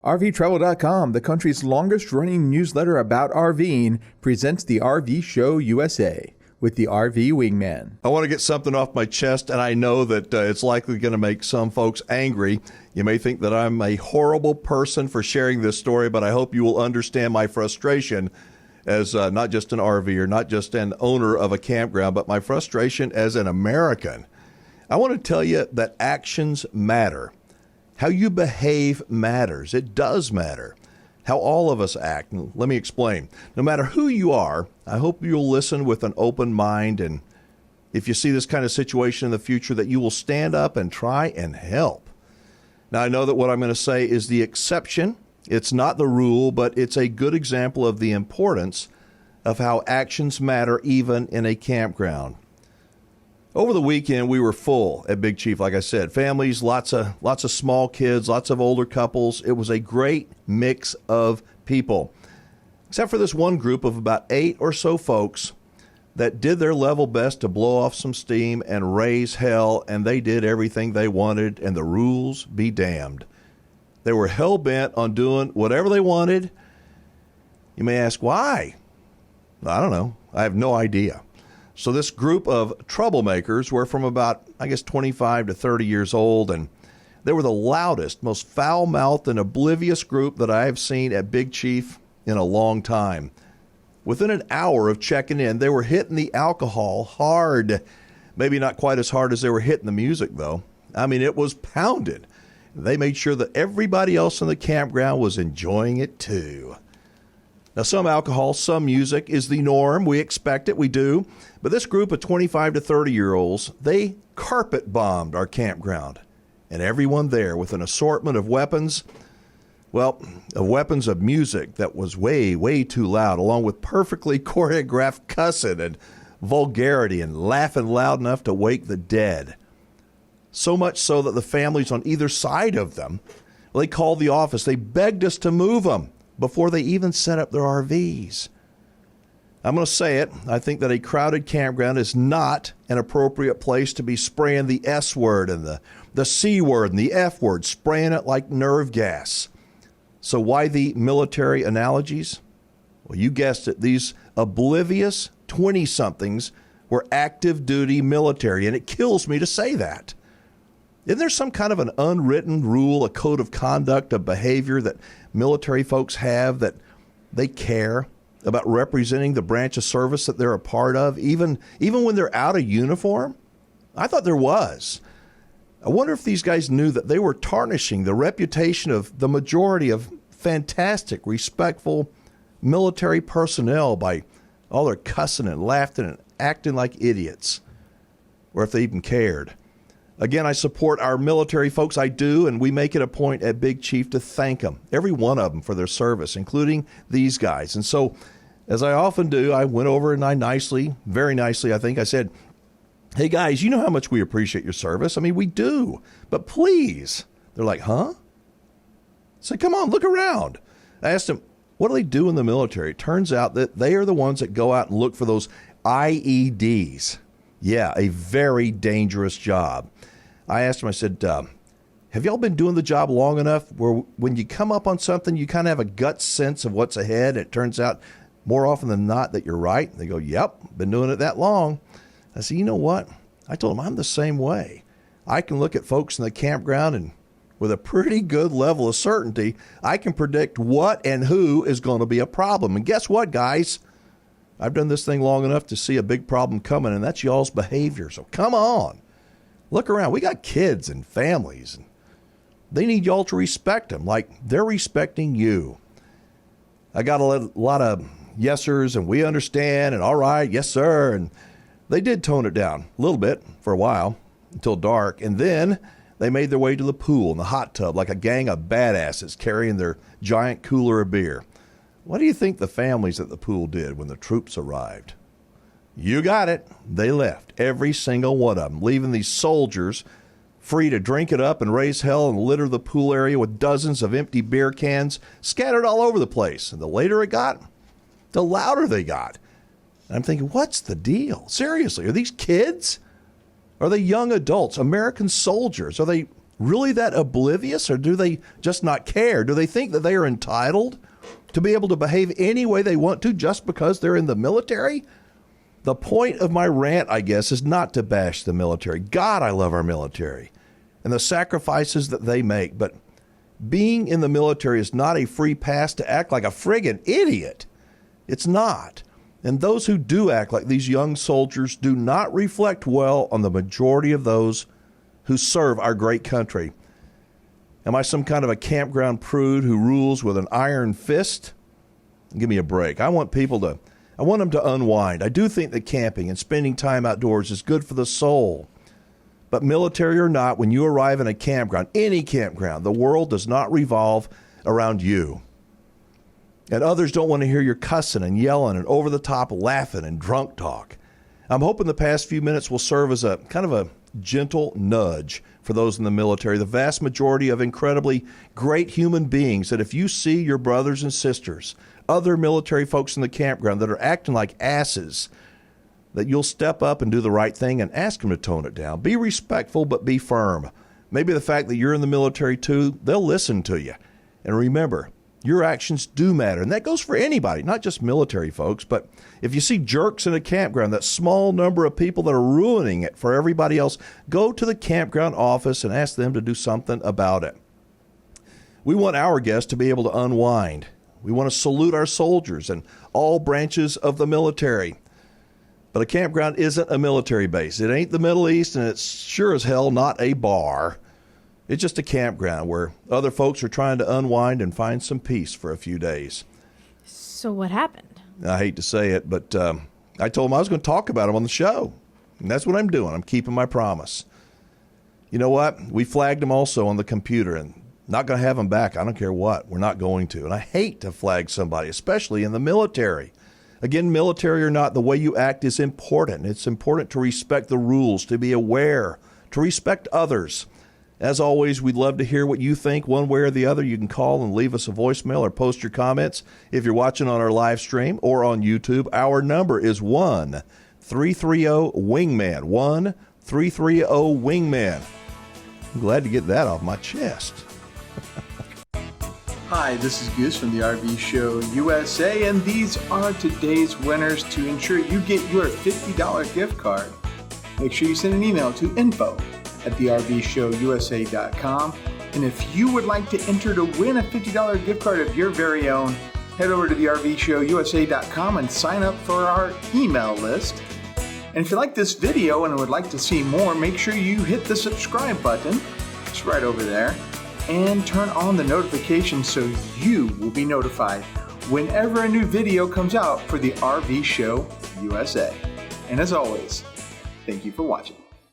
RVTravel.com, the country's longest-running newsletter about RVing, presents the RV Show USA with the RV Wingman. I want to get something off my chest, and I know that it's likely going to make some folks angry. You may think that I'm a horrible person for sharing this story, but I hope you will understand my frustration as not just an RVer, not just an owner of a campground, but my frustration as an American. I want to tell you that actions matter. How you behave matters. It does matter. How all of us act. And let me explain. No matter who you are, I hope you'll listen with an open mind, and if you see this kind of situation in the future, that you will stand up and try and help. Now, I know that what I'm going to say is the exception. It's not the rule, but it's a good example of the importance of how actions matter even in a campground. Over the weekend, we were full at Big Chief, like I said. Families, lots of small kids, lots of older couples. It was a great mix of people, except for this one group of about 8 or so folks that did their level best to blow off some steam and raise hell, and they did everything they wanted, and the rules be damned. They were hell-bent on doing whatever they wanted. You may ask, why? I don't know. I have no idea. So this group of troublemakers were from about, 25 to 30 years old, and they were the loudest, most foul-mouthed and oblivious group that I have seen at Big Chief in a long time. Within an hour of checking in, they were hitting the alcohol hard. Maybe not quite as hard as they were hitting the music, though. I mean, it was pounded. They made sure that everybody else in the campground was enjoying it, too. Now, some alcohol, some music is the norm. We expect it. We do. But this group of 25 to 30-year-olds, they carpet bombed our campground. And everyone there with an assortment of weapons, of weapons of music that was way, way too loud, along with perfectly choreographed cussing and vulgarity and laughing loud enough to wake the dead. So much so that the families on either side of them, they called the office. They begged us to move them before they even set up their RVs. I'm going to say it. I think that a crowded campground is not an appropriate place to be spraying the S word and the C word and the F word, spraying it like nerve gas. So why the military analogies? Well, you guessed it. These oblivious 20-somethings were active duty military, and it kills me to say that. Isn't there some kind of an unwritten rule, a code of conduct, of behavior that military folks have, that they care about representing the branch of service that they're a part of, even when they're out of uniform? I thought there was. I wonder if these guys knew that they were tarnishing the reputation of the majority of fantastic, respectful military personnel by all their cussing and laughing and acting like idiots, or if they even cared. Again, I support our military folks. I do, and we make it a point at Big Chief to thank them, every one of them, for their service, including these guys. And so, as I often do, I went over and I very nicely, I said, hey, guys, you know how much we appreciate your service. I mean, we do, but please. They're like, huh? I said, come on, look around. I asked them, what do they do in the military? It turns out that they are the ones that go out and look for those IEDs. Yeah, a very dangerous job. I asked him, I said, have y'all been doing the job long enough where when you come up on something, you kind of have a gut sense of what's ahead? It turns out more often than not that you're right. They go, yep, been doing it that long. I said, you know what? I told them I'm the same way. I can look at folks in the campground, and with a pretty good level of certainty, I can predict what and who is going to be a problem. And guess what, guys? I've done this thing long enough to see a big problem coming, and that's y'all's behavior. So come on. Look around. We got kids and families, and they need y'all to respect them like they're respecting you. I got a lot of yesers, and we understand, and all right, yes, sir. And they did tone it down a little bit for a while until dark, and then they made their way to the pool and the hot tub like a gang of badasses carrying their giant cooler of beer. What do you think the families at the pool did when the troops arrived? You got it. They left, every single one of them, leaving these soldiers free to drink it up and raise hell and litter the pool area with dozens of empty beer cans scattered all over the place. And the later it got, the louder they got. And I'm thinking, what's the deal? Seriously, are these kids? Are they young adults, American soldiers? Are they really that oblivious, or do they just not care? Do they think that they are entitled to be able to behave any way they want to just because they're in the military? The point of my rant, I guess, is not to bash the military. God, I love our military and the sacrifices that they make. But being in the military is not a free pass to act like a friggin' idiot. It's not. And those who do act like these young soldiers do not reflect well on the majority of those who serve our great country. Am I some kind of a campground prude who rules with an iron fist? Give me a break. I want them to unwind. I do think that camping and spending time outdoors is good for the soul. But military or not, when you arrive in a campground, any campground, the world does not revolve around you. And others don't want to hear your cussing and yelling and over-the-top laughing and drunk talk. I'm hoping the past few minutes will serve as a kind of a gentle nudge for those in the military, the vast majority of incredibly great human beings, that if you see your brothers and sisters, other military folks in the campground that are acting like asses, that you'll step up and do the right thing and ask them to tone it down. Be respectful, but be firm. Maybe the fact that you're in the military too, they'll listen to you. And remember, your actions do matter. And that goes for anybody, not just military folks. But if you see jerks in a campground, that small number of people that are ruining it for everybody else, go to the campground office and ask them to do something about it. We want our guests to be able to unwind. We want to salute our soldiers and all branches of the military. But a campground isn't a military base. It ain't the Middle East, and it's sure as hell not a bar. It's just a campground where other folks are trying to unwind and find some peace for a few days. So what happened? I hate to say it, but I told them I was going to talk about them on the show. And that's what I'm doing. I'm keeping my promise. You know what? We flagged them also on the computer, and not going to have them back. I don't care what. We're not going to. And I hate to flag somebody, especially in the military. Again, military or not, the way you act is important. It's important to respect the rules, to be aware, to respect others. As always, we'd love to hear what you think one way or the other. You can call and leave us a voicemail or post your comments if you're watching on our live stream or on YouTube. Our number is 1-330-WINGMAN, 1-330-WINGMAN. I'm glad to get that off my chest. Hi, this is Goose from the RV Show USA, and these are today's winners to ensure you get your $50 gift card. Make sure you send an email to info@thervshowusa.com. And if you would like to enter to win a $50 gift card of your very own, head over to thervshowusa.com and sign up for our email list. And if you like this video and would like to see more, make sure you hit the subscribe button. It's right over there. And turn on the notifications so you will be notified whenever a new video comes out for the RV Show USA. And as always, thank you for watching.